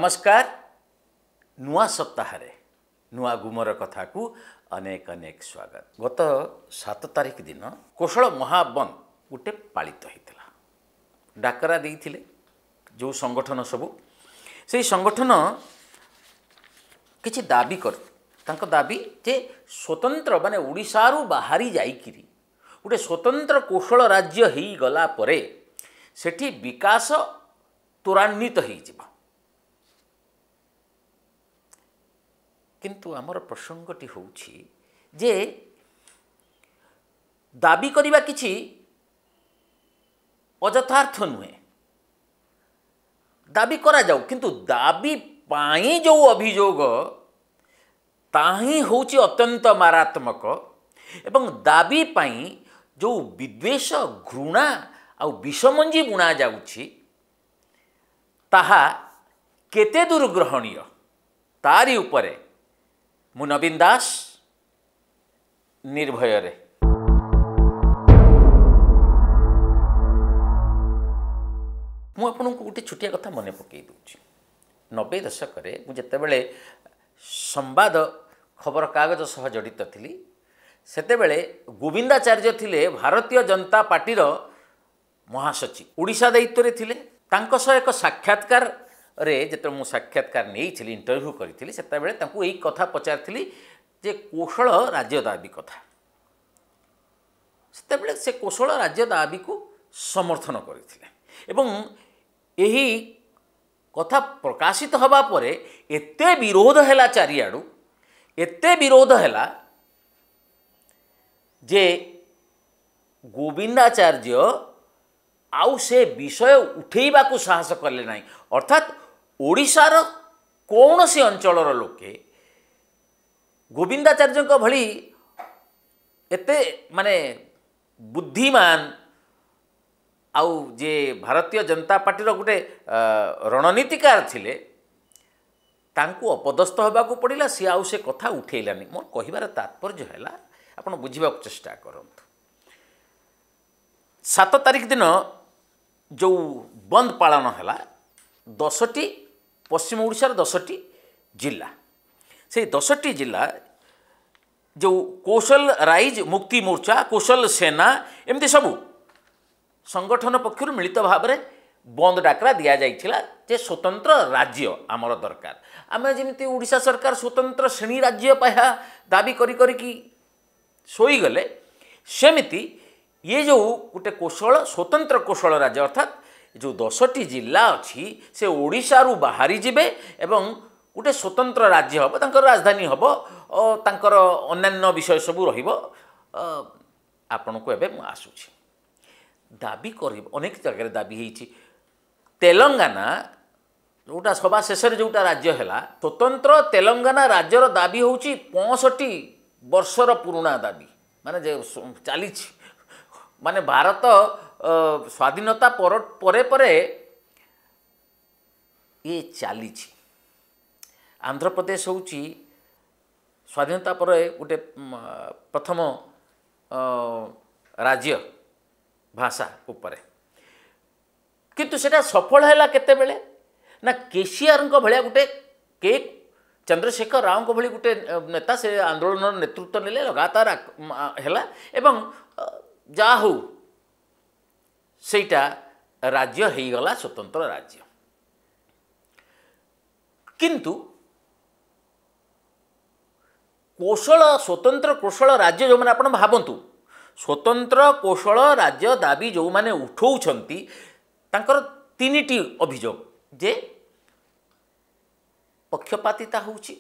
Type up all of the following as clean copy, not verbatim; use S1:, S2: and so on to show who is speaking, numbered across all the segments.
S1: नमस्कार। नुआ सप्ताह नुआ गुमर कथा को अनेक अनेक स्वागत। गत 7 तारिख दिन कोशल महाबंद गोटे पालित होता डाकरा देइथिले जो संगठन सबू से संगठन किछि दाबी कर तांको दाबी जे स्वतंत्र माने ओडिशारू बाहरी जाइकिरी गोटे स्वतंत्र कौशल राज्य ही गला परे सेठी विकास त्वरान्वित हो जिवो। किंतु आमर प्रसंगटी होउछि जे दाबी करिबा किछि अयथार्थ नुहे, दाबी करा जाऊ किंतु दाबी पाई जो अभियोग ताही होउछि अत्यंत मारात्मक एवं दाबी पाई जो विद्वेष घृणा आ विषमंजी बुणा जाउछि ताहा केते दूर ग्रहणीय तारी उपरे मु नवीन दास निर्भय रे मु आपनको गोटे छोटिया कथा मन पकई दूची। 90 दशक मु जेतेबेले संवाद खबर कागज सह जड़ित थिली सेतेबेले गोविंदाचार्य थिले भारतीय जनता पार्टीर महासचिव ओडिशा दायित्व थिले। तांको सह एक साक्षात्कार रे जेते मु साक्षात्कार नहीं इंटरव्यू करी सेतेबेले तांको एई कथा पचारथिली जे कौशल राज्य दाबी कथा। सेतेबेले से कौशल राज्य दाबी को समर्थन करथिले एवं एही कथा प्रकाशित हवा परे एते विरोध हैला चारियाडू एते विरोध हैला जे गोविंदाचार्य आउ से विषय उठेबा को साहस कले नाही। अर्थात ओडिशार कौन सी अंचलर लोके गोविंदाचार्य भली एते माने बुद्धिमान आउ जे भारतीय जनता पार्टीर गोटे रणनीतिकार थिले तांको अपदस्थ होगा पड़ा सी आउ से कथा उठेलानी। मोर कहिबार तात्पर्य है आपण बुझा चेष्टा करंतु। 7 तारिख दिन जो बंद पालन है 10टी पश्चिम ओडिशार 10टी जिला से 10टी जिला जो कौशल राइज मुक्ति मोर्चा कौशल सेना एमती सबू संगठन पक्षर मिलित भाव में बंद डाकरा दि जाइथिला जे स्वतंत्र राज्य आमर दरकार। आम जमी ओडिशा सरकार स्वतंत्र श्रेणी राज्य पाया दाबी करी शोईगले सेमिति ये जो गोटे कौशल स्वतंत्र कौशल राज्य अर्थात जो 10टी जिला अच्छी से ओडिशारू बाहरी जिबे एवं गोटे स्वतंत्र राज्य हम तांकर राजधानी हम और तांकर अन्यान्य विषय सबू रहिबो। आपण को एबे आसुछि दाबी कर अनेक जगह दाबी होती तेलंगाना जोटा सभा शेष जोटा राज्य है स्वतंत्र तेलंगाना राज्यर दाबी हूँ 65 वर्षर पुराणा दाबी माने जे चली माने भारत स्वाधीनता परे परे ये चली। आंध्र प्रदेश हूँ स्वाधीनता पर गोटे प्रथम राज्य भाषा उपरे किंतु सेटा सफल है केतेबेले ना केसीआर भलिया गोटे के चंद्रशेखर राव को भली गोटे नेता से आंदोलन नेतृत्व नेले लगातार है एवं जा हो सेटा राज्य हो गला स्वतंत्र राज्य। किंतु कौशल स्वतंत्र कौशल राज्य जो मैंने आपण भावंतु स्वतंत्र कौशल राज्य दाबी जो माने उठाउछंती तांकर 3टी अभियोग जे पक्षपातिता होउची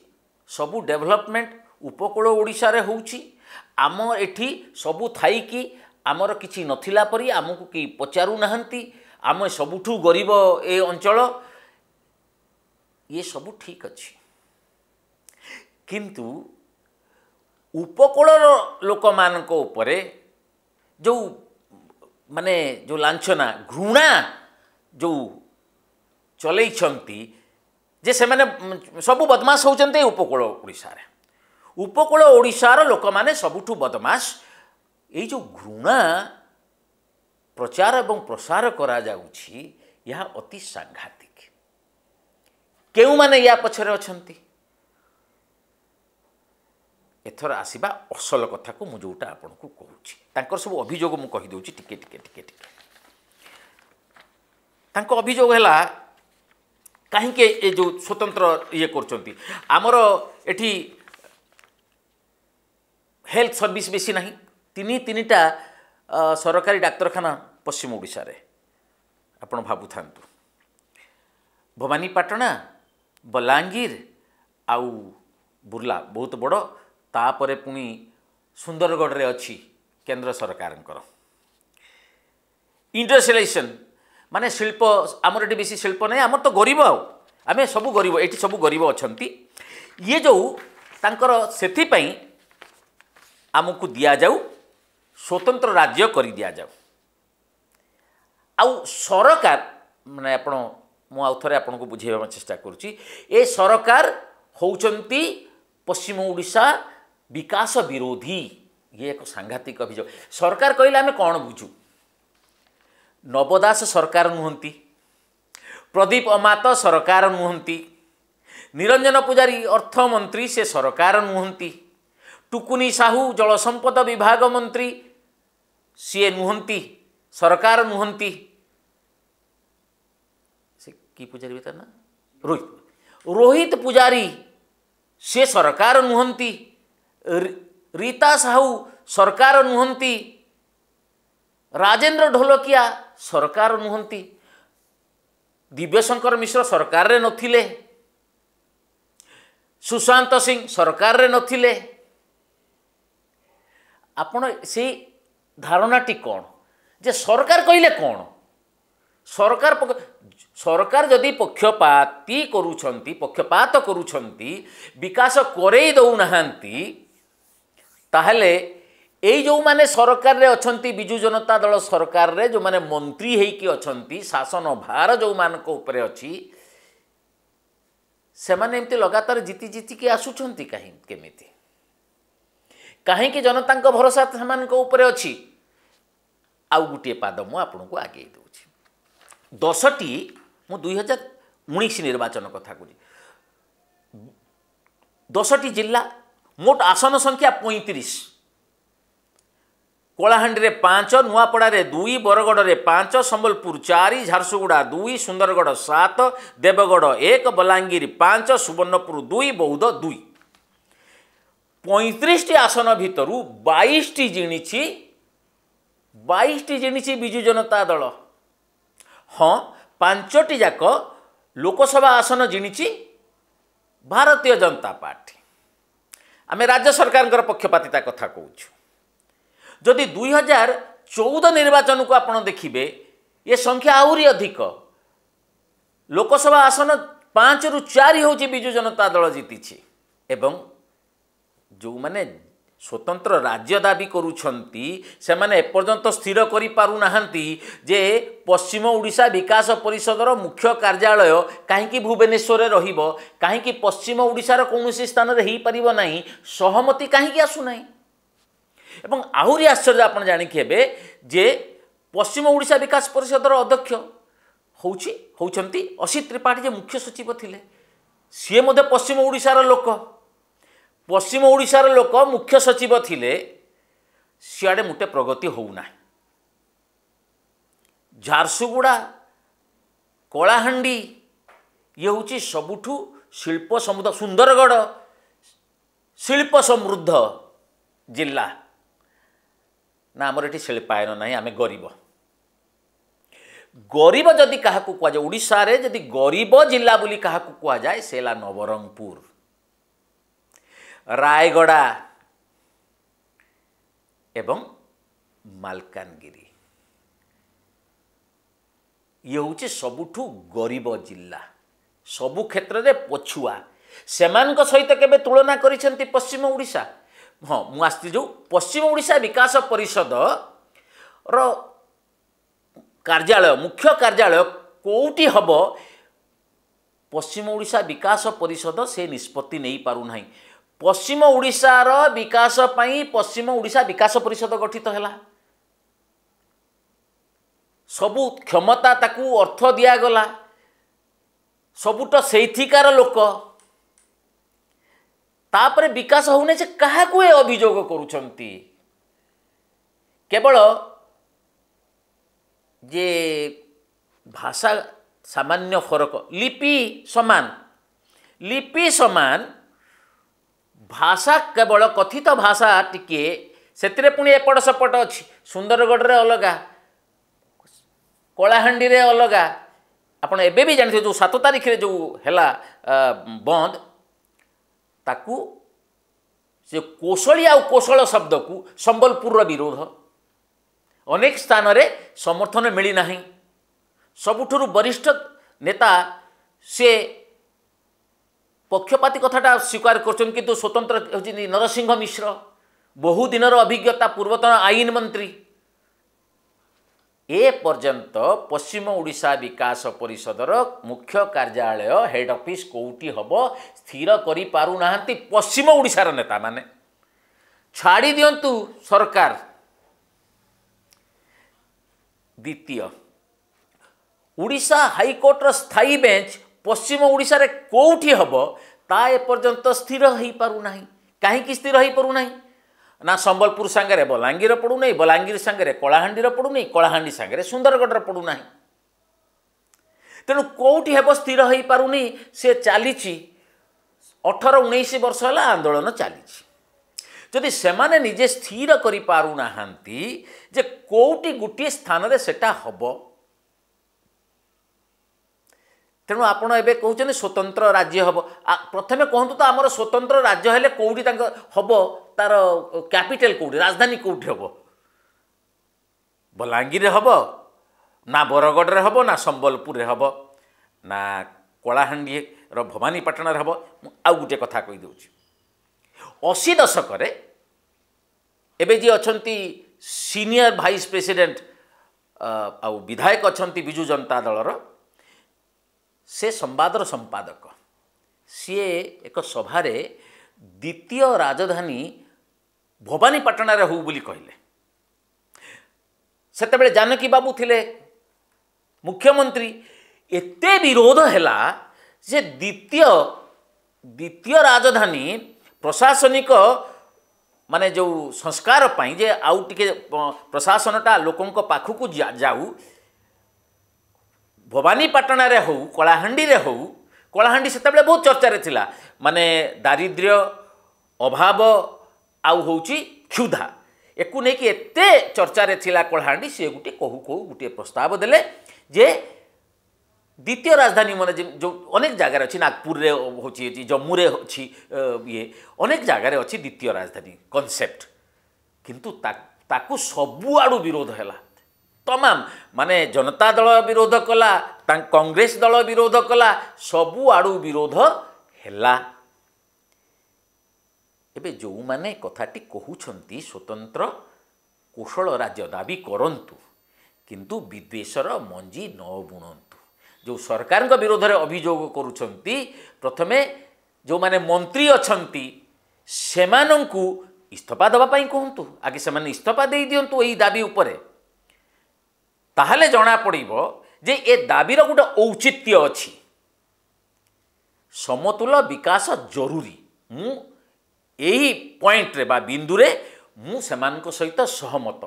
S1: सबू डेवलपमेंट उपकूल ओडिशा रे होउची आम एठी सबू थाई कि आमर किछि नथिला परी आमको कि पचारू नाहंती आम सबुठू गरीब ए अंचल ये सबू ठीक अच्छी किंतु उपकूल लोक मानक उपरे जो माने जो लांछना घृणा जो चलैछंती जे से माने सबू बदमाश होचंते उपकूल ओडिशा रे उपकूल ओडिशार लोक माने सबुठू बदमाश ये जो घृणा प्रचार एवं प्रसार करा जाउछि यह अति सांघातिक। केउ माने या पछरे अछंती एथर आसीबा असल कथा को मु जोटा आपन को कहूची तांकर सब अभियोग मु कहि दउची टिके टिके टिके टिके तांको अभियोग हैला कहीं के ये जो स्वतंत्र ये करचंती आमर एठी हेल्थ सर्विस बेसी नहीं तीन सरकारी डाक्तरखाना पश्चिम ओडिशा रे आपण भाबु थांतु भवानीपाटना बलांगीर आउ बुर्ला बहुत बड़ तापरे पुणी सुंदरगढ़ रे अच्छी केंद्र सरकार इंडस्ट्रियलाइजेशन माने शिल्प आमर ये बेसी शिल्प नहीं आमर तो गरीब आम सब गरीब ये सब गरीब अच्छा ये जो तांकर सेथिपाई आमको दिया जाऊ स्वतंत्र राज्य कर दिया जाऊ आउ सरकार माने आपण मु आउ थरे आपण को बुझेबा चेष्टा करूची ए सरकार होउचंती पश्चिम ओडिशा विकास विरोधी ये एक सांघातिक अभियोग सरकार कहले आमे कौन बुझू नवदास सरकार नुहंती प्रदीप अमात सरकार नुहंती निरंजन पुजारी अर्थमंत्री से सरकार नुहंती टुकुनी साहू जल संपद विभाग मंत्री सी नुहंती सरकार नुहंती से की पुजारी बेटा ना रोहित पुजारी से सरकार नुहंती रीता साहू सरकार नुहंती राजेंद्र ढोलकिया सरकार नुहंती दिव्यशंकर मिश्र सरकार रे नथिले सुशांत सिंह सरकार रे नथिले आपण से धारणाटी कौन जे सरकार कहले कौन सरकार जदि पक्षपाती करूछंती पक्षपात करूछंती विकास करे दउ नहांती ताहले एई जो माने सरकार रे अछंती बिजू जनता दल सरकार रे जो माने मंत्री हेई कि अछंती शासन भार जो मान को ऊपर अछि से माने एमती लगातार जीती जीती के आसुछंती काहे केमिति काहे कि जनता को भरोसा समान को ऊपर अछि आउ गुटे पाद मु आपन को आगे दउछि 10टी मु 2019 निर्वाचन कथा कहि 10टी जिला मोट आसन संख्या 35 कोलाहांडी रे 5 नुआपड़ा रे 2 बरगड़ रे 5 संबलपुर 4 झारसुगुड़ा 2 सुंदरगढ़ 7 देवगढ़ 1 बलांगीर 5 सुवर्णपुर 2 बौद्ध 2 35 आसन भितर 22 जिणिछि बिजू जनता दल हाँ 5टी जाक लोकसभा आसन जिणिछि भारतीय जनता पार्टी आम राज्य सरकार पक्षपातिता कथा कहूँ जदि 2014 निर्वाचन को आपण देखिबे ये संख्या आहुरी अधिक लोकसभा आसन 5 रु 4 होची बिजू जनता दल जीति एवं जो माने स्वतंत्र राज्य दाबी करूछंती से माने एपर्यंत स्थिर करि पारु नाहंती जे पश्चिम ओडिशा विकास परिषदर मुख्य कार्यालय कहीं भुवनेश्वर रे रहिबो कहीं पश्चिम ओडिशार कौनसी स्थान रे ही परिबो नाही सहमति कहीं आसु नाही एवं आहुरी आश्चर्य आपण जानिके हेबे जे पश्चिम ओडिशा विकास परिषदर अध्यक्ष होउछंती असित त्रिपाठी जे मुख्य सचिव थिले सी मध्य पश्चिम ओडिशार लोक पश्चिम ओडिशार लोक मुख्य सचिव थिले सियाड़े मुटे प्रगति होउना झारसुगुड़ा कोलाहांडी ये हूँ सबुठू शिल्प समृद्ध सुंदरगढ़ शिल्प समृद्ध जिला ना आमर ये शिल्पायन ना आम गरीब गरीब जदि क्या कहुए ओडिशा रे जदि गरीब जिला बोली क्या कहुए से नवरंगपुर रायगड़ा एवं मालकानगिरी ये हूँ सबुठू गरीब जिला सबु क्षेत्र में पछुआ सेमान सहित केबे तुलना करिसेंती पश्चिम ओडिशा हाँ मुझे जो पश्चिम ओडिशा विकास परिषद रो कार्यालय मुख्य कार्यालय कोउटी हब पश्चिम ओडिशा विकास परिषद से निष्पत्ति नहीं पारु नाही पश्चिम ओडिशार विकास पई पश्चिम ओडिशा विकास परिषद गठित हैला सबु क्षमता ताकू अर्थ दिया गला सबुट सेठिकार लोक तापर विकास होने से क्या अभियोग करुछंती केवल जे भाषा सामान्य फरक लिपि समान भाषा केवल कथित भाषा टिके से पुणी एपट सेपट अच्छी सुंदरगढ़ रे अलगा कलाहांडी रे अलगा आपण एबे भी जानते जो 7 तारिख रे जो हैला बंद ताकू से कौशली आ कौशल शब्द को संबलपुर विरोध अनेक स्थान रे समर्थन मिली नहीं सबुठुरु वरिष्ठ नेता से पक्षपाती कथाटा स्वीकार कर किंतु स्वतंत्र होची नरसिंह मिश्र बहु दिनर अभिज्ञता पूर्वतन आईन मंत्री ए पर्यंत पश्चिम ओडिशा विकास परिषदर मुख्य कार्यालय हेड ऑफिस कोउटी हबो स्थिर करि पारु नाहंती पश्चिम ओडिशार नेता माने छाड़ी दियंतु सरकार। द्वितीय ओडिशा हाईकोर्टर स्थायी बेंच पश्चिम ओडिशा रे कोउठी हबो ता ए पर्यंत स्थिर होई पारु नाही काहे स्थिर होई पारु नाही ना संबलपुर सांगे बलांगीर पड़ू नहीं बलांगीर सांगे कलाहांडी पड़ू नहीं कलाहांडी सांगे सुंदरगढ़ पड़ू ना तेणु कौटी हेब स्थिर हो पारुनी से चली 18-19 वर्ष है आंदोलन चली जदि सेमाने निजे स्थिर करि पारु नाहांती जे कौटी गोटे स्थान रे सेटा हब तेणु आपण एबे कहउछन स्वतंत्र राज्य हब प्रथमे कहंतु तो आमर स्वतंत्र राज्य हेले कौटी तांक हब तार कैपिटल कौटी राजधानी कौटी हब बलांगीर हब ना बरगढ़ रे हब ना संबलपुर रे हब ना कलाहांडी रो भवानीपाटना रे हब आ गुटे कथा कहि दउछि 80 दशक रे एबे जी अछंती सीनियर वाइस प्रेसिडेंट आ विधायक अछंती बिजू जनता दलर से संवादर संपादक सी एक सभारे द्वितीय राजधानी भवानीपाटना रे हो बोली कहले सेतेबेले जानकी बाबू थिले मुख्यमंत्री एते विरोध हैला जे द्वितीय राजधानी प्रशासनिक माने जो संस्कार पाई जे आउ टिके प्रशासनटा लोकंक पाखु जाऊ भवानीपाटना रे हो कलाहांडी रे हो कलाहांडी सेतेबेले बहुत चर्चा रे थिला माने दारिद्र्य अभाव आउ होउची क्षुधा एकु नै कि एते चर्चा रे थिला कलाहांडी से गुटे कहू गुटे प्रस्ताव देले जे द्वितीय राजधानी माने जो अनेक जगह अच्छी नागपुर रे होची जम्मू रे होची ये अनेक जगह रे अच्छी द्वितीय राजधानी कॉन्सेप्ट किंतु ताकू सबु आडू विरोध हैला तमाम माने जनता दल विरोध कला कांग्रेस दल विरोध कला सबु आडू विरोध हैला एबे जो माने कथाटी कहउछंती स्वतंत्र कौशल राज्य दाबी करंतु किंतु विद्वेषर मंजी न बुणंतु जो सरकार विरोध में अभियोग करुछंती प्रथमे जो माने मंत्री अछंती सेमानंकु इस्तीफा दबा पई कहंतु आगे सेमाने इस्तीफा दे दियंतु एई दाबी उपरे ताहले जना पड़िबो जे ए दाबीर गोटे औचित्य अछि समतुल विकास जरूरी मु एही पॉइंट रे बा बिंदु रे मु सेमानक सहित सहमत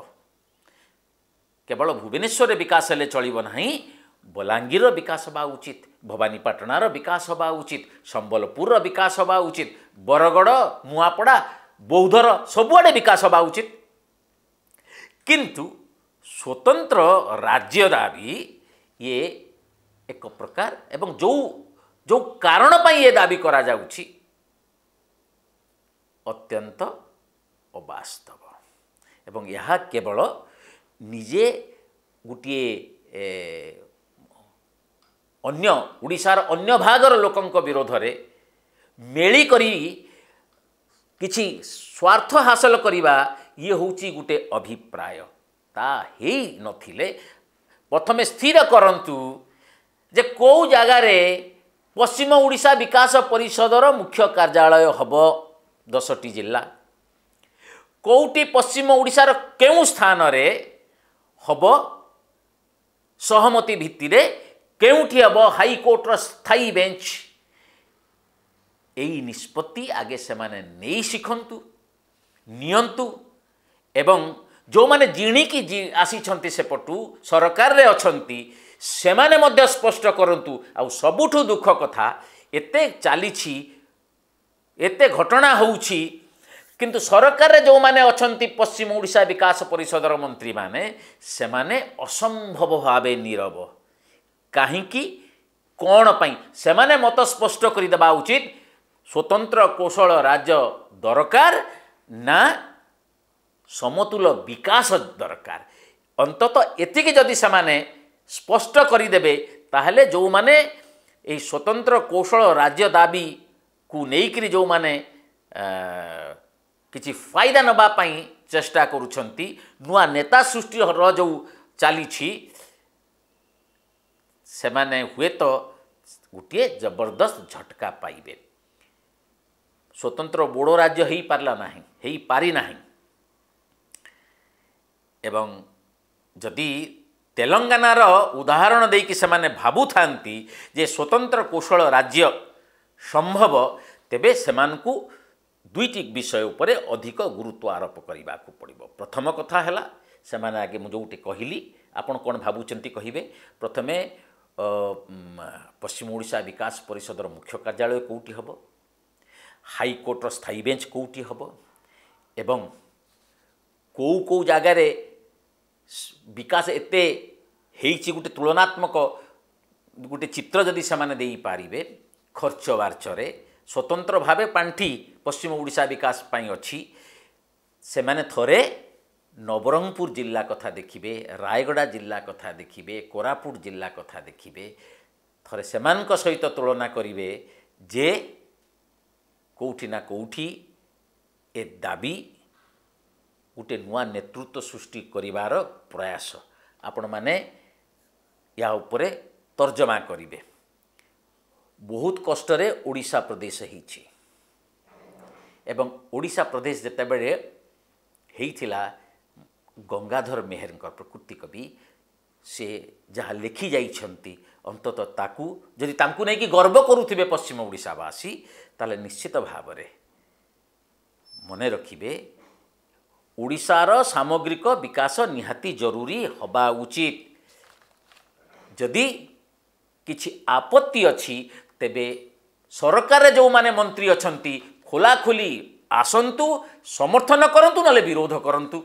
S1: केवल भुवनेश्वर विकास हेले चलिबो नाही बलांगीर विकास हवा उचित भवानीपाटनार विकास हवा उचित संबलपुर विकास हवा उचित बरगढ़ नुआपड़ा बौद्धर सबुआडे विकास हवा उचित किंतु स्वतंत्र राज्य दाबी ये एक प्रकार एवं जो जो कारण पाई ये दाबी करा जाउछि अत्यंत अवास्तव एवं यह केवल निजे गोटे अन्य उड़ीसार अन्य भागर लोकंक विरोध रे मेली करी किछि स्वार्थ हासिल करिबा ये होउची गुटे अभिप्राय ता हेई नथिले प्रथमे स्थिर करंतु जे को जगह रे पश्चिम ओडिशा विकास परिषदर मुख्य कार्यालय हबो 10टी जिला कोउटी पश्चिम ओडिशार केउ स्थान रे हबो सहमति भित्ति रे केउठी हम हाईकोर्टर स्थायी बेंच यही निष्पत्ति आगे से माने नहीं शिखंतु नियंतु एवं जो माने जिणिकी आसी सेपटू सरकार रे अछंती सेमाने मध्य स्पष्ट करंतु आ सबुठु दुख कथा एते चलीछि एते घटना होउछि किंतु सरकार रे जो माने अछंती पश्चिम ओडिशा विकास परिषदर मंत्री माने सेमाने असंभव भावे नीरव काहींकी कोण पई सेमाने मत स्पष्ट करि देबा उचित स्वतंत्र कौशल राज्य दरकार ना समतुल विकास दरकार अंततः एतिकी जदि सेमाने स्पष्ट करदेवे ताहले जो माने ए स्वतंत्र कौशल राज्य दाबी को लेकर जो माने किछि फायदा नबा पई चेष्टा करुछंती नुआ नेता सृष्टि जो चली से माने हुए तो गोटे जबरदस्त झटका पाइबे स्वतंत्र बोडो राज्य हो पारला नाही हेई पारी नाही एवं जदि तेलंगानार उदाहरण देकी से माने भाबु थांती जे स्वतंत्र कौशल राज्य संभव तेबे सेमानकु दुईटी विषय उपरे अधिक गुरुत्व आरोप करने को पड़ो। प्रथम कथा है से माने आगे मुझे जोटे कहली आपण कौन भावुंट कहे प्रथमे पश्चिम ओडिशा विकास परिषदर मुख्य कार्यालय कौटी हम हाईकोर्टर स्थायी बेंच कौटी हम एवं कौ जगार विकास एते हेइछि गोटे तुलनात्मक गोटे चित्र जदि से दे पारिबे खर्च बार्चरे स्वतंत्र भावे पांठी पश्चिम ओडिशा विकास पाई अच्छी से माने थरे नवरंगपुर जिला कथा देखिबे रायगड़ा जिला कथा देखिबे कोरापुट जिला कथा देखिबे थरे सेमानक सहित तुलना करिवे जे कौठी ना कौठी ए दाबी गोटे नुआ नेतृत्व सृष्टि करिवार प्रयास आपण माने या उपरे तर्जमा करिवे बहुत कष्टरे ओडिशा प्रदेश होइछि एवं ओडिशा प्रदेश जेतेबेले हेइथिला गंगाधर मेहरंकर प्रकृति कवि से जहाँ लिखि जाइछंती अंततः ताकू जदि तांकू नहीं कि गर्व करुथिबे पश्चिम ओडिशावासी ताले निश्चित भावरे मने रखिबे ओडिशार सामग्रिक विकास निहाती जरूरी हबा उचित जदि किछि आपत्ति अछि तेबे सरकार जो माने मंत्री अछंती खोलाखोली आसंतु समर्थन करंतु नले विरोध करंतु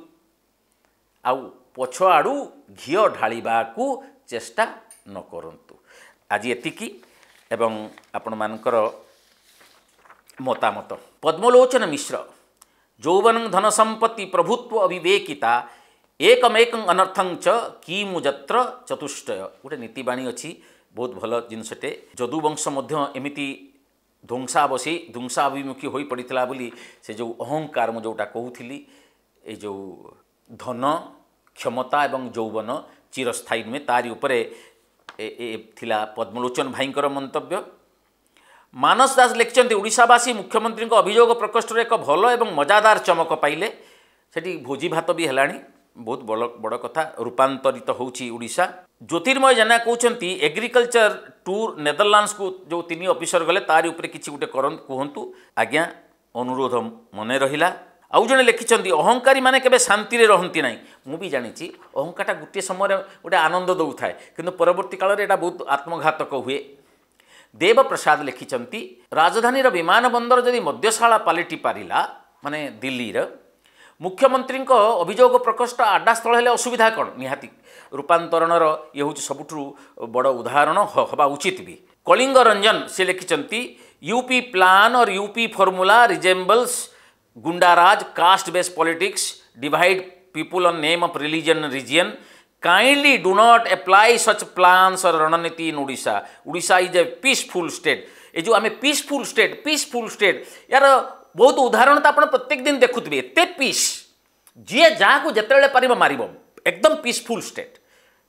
S1: आउ पछ आड़ू घिओ ढालिबाकू चेष्टा न करंतु आज एतिकी एवं आपण मानकर मतामत पद्मलोचन मिश्र यौवन धन संपत्ति प्रभुत्व अविवेकिता एकमेक अनर्थं च किमु जत्र चतुष्टय गोटे नीतिबाणी अच्छी बहुत भल जिनसटे जदुवंश एमिति ध्वंसाभिमुखी हो पड़ा बोली से जो अहंकार मु जोटा कहूली ये जो धन क्षमता एवं यौवन चिरस्थायी नुहे तारी उपरे थिला पद्मलोचन भाईंकर मंतव्य। मानस दास लिखिं ओडिशावासी मुख्यमंत्री अभियोग प्रकोष्ठ एक भल एवं मजादार चमक पाइले सेठी भोजी भात भी हेलानी बहुत बड़ कथा रूपांतरित होउछि ओडिशा। ज्योतिर्मय जेना कहते एग्रिकल्चर टूर नेदरलैंड्स को जो 3 ऑफिसर गले तारी उपरे किछि गुटे कहतु आज्ञा अनुरोध मने रहिला। आउ जने लिखिं अहंकारी माने केबे शांति रे रहंती नाही मु भी जानिछि अहंकाटा गोटे समय गोटे आनंद दौथाए किंतु परवर्ती काल रे एटा बहुत आत्मघातक हुए। देव प्रसाद लिखिं राजधानी विमान बंदर जदि मद्यशाला पलटि पारिला माने दिल्ली मुख्यमंत्री अभियोग प्रकोष्ठ आड्डास्थल हेले असुविधा कौन निहाती रूपांतरणर ये हूँ सबुठु बड़ उदाहरण हवा उचित भी। कलिंग रंजन से लिखिं यूपी प्लान और यूपी फॉर्मूला रिजेम्बल्स गुंडाराज caste based politics divide people on name of religion region kindly do not apply such plans और रणनीति in Odisha. Odisha is a peaceful state ये जो आम पीसफुल स्टेट यार बहुत उदाहरण तो आप प्रत्येक दिन देखुवे एत पीस जी जहाँ को जिते पार मार एकदम पीसफुल स्टेट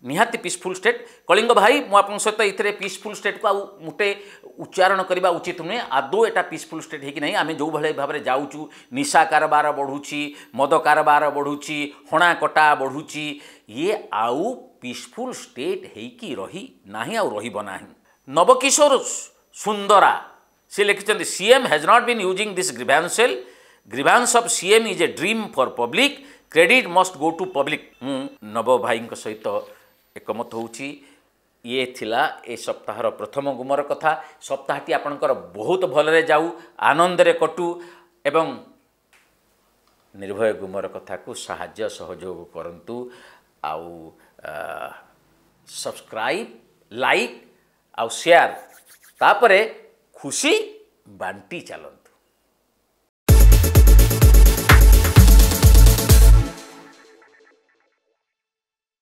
S1: निहाती पीसफुल स्टेट। कलिंग भाई मुझे सहित ये पीसफुल स्टेट को मुटे उच्चारण करने उचित नुहे आदौ एटा पीसफुल स्टेट है कि नहीं आम जो भाई भाव में जाऊँ निशा कारबार बढ़ुची मद कारबार बढ़ुची हणा कटा बढ़ुची ये आउ पीसफुल स्टेट हेकी रही नाही आउ रहिब नाही। नवकिशोर सुंदरा से लिखिं CM has not been using this grievance cell grievance of CM is a dream for public credit must go to public. Nav भाई सहित एकमत होउची। ये थिला ए सप्ताहर प्रथम गुमर कथा। सप्ताहटी आपणकर बहुत भलरे जाऊ आनंदरे कटू एवं निर्भय गुमर कथा को साहाय्य सहयोग करंतु आउ सब्सक्राइब लाइक आउ शेयर तापरे खुशी बांटी चलंतु।